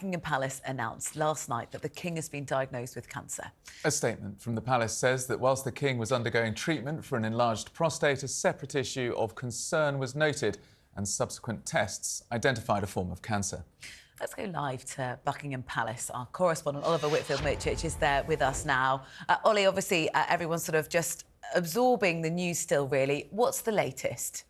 Buckingham Palace announced last night that the King has been diagnosed with cancer. A statement from the palace says that whilst the King was undergoing treatment for an enlarged prostate, a separate issue of concern was noted and subsequent tests identified a form of cancer. Let's go live to Buckingham Palace. Our correspondent Oliver Whitfield-Miocic is there with us now. Ollie, obviously everyone's sort of just absorbing the news still, really. What's the latest?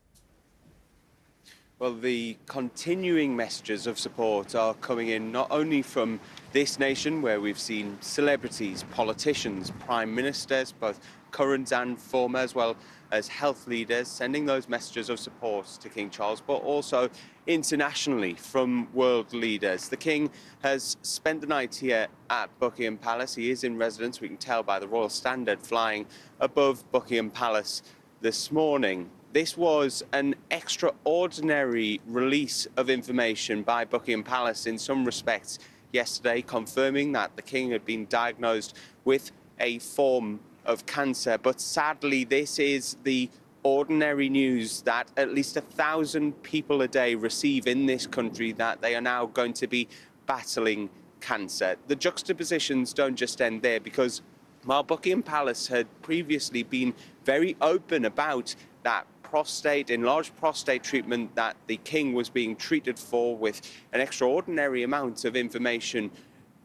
Well, the continuing messages of support are coming in not only from this nation, where we've seen celebrities, politicians, prime ministers, both current and former, as well as health leaders, sending those messages of support to King Charles, but also internationally from world leaders. The King has spent the night here at Buckingham Palace. He is in residence, we can tell by the Royal Standard flying above Buckingham Palace this morning. This was an extraordinary release of information by Buckingham Palace in some respects yesterday, confirming that the King had been diagnosed with a form of cancer. But sadly, this is the ordinary news that at least 1,000 people a day receive in this country, that they are now going to be battling cancer. The juxtapositions don't just end there, because while Buckingham Palace had previously been very open about that enlarged prostate treatment that the King was being treated for, with an extraordinary amount of information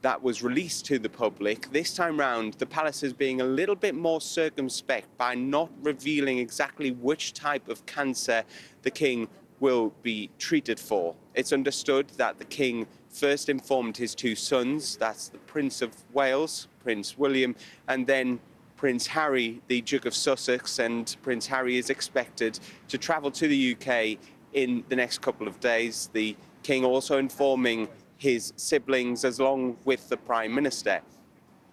that was released to the public, this time round the palace is being a little bit more circumspect by not revealing exactly which type of cancer the King will be treated for. It's understood that the King first informed his two sons, that's the Prince of Wales, Prince William, and then Prince Harry, the Duke of Sussex, and Prince Harry is expected to travel to the UK in the next couple of days. The King also informing his siblings along with the Prime Minister.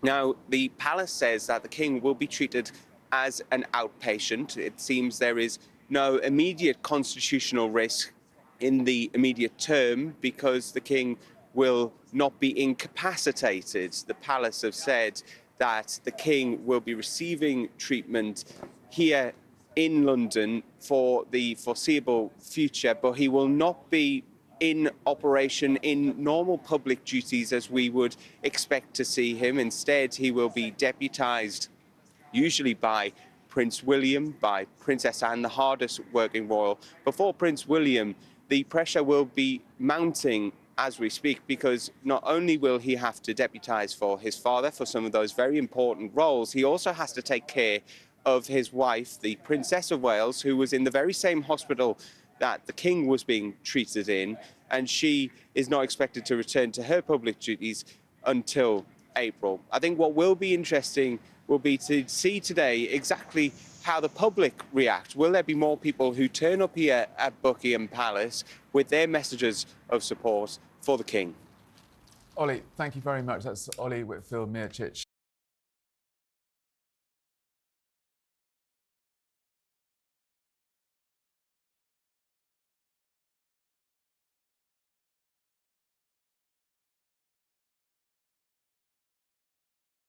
Now, the palace says that the King will be treated as an outpatient. It seems there is no immediate constitutional risk in the immediate term, because the King will not be incapacitated. The palace have said that the King will be receiving treatment here in London for the foreseeable future, but he will not be in operation in normal public duties as we would expect to see him. Instead, he will be deputised, usually by Prince William, by Princess Anne, the hardest working royal. Before Prince William, the pressure will be mounting as we speak, because not only will he have to deputise for his father for some of those very important roles, he also has to take care of his wife, the Princess of Wales, who was in the very same hospital that the King was being treated in, and she is not expected to return to her public duties until April. I think what will be interesting will be to see today exactly how the public react. Will there be more people who turn up here at Buckingham Palace with their messages of support for the King? Ollie, thank you very much. That's Ollie Whitfield-Miocic.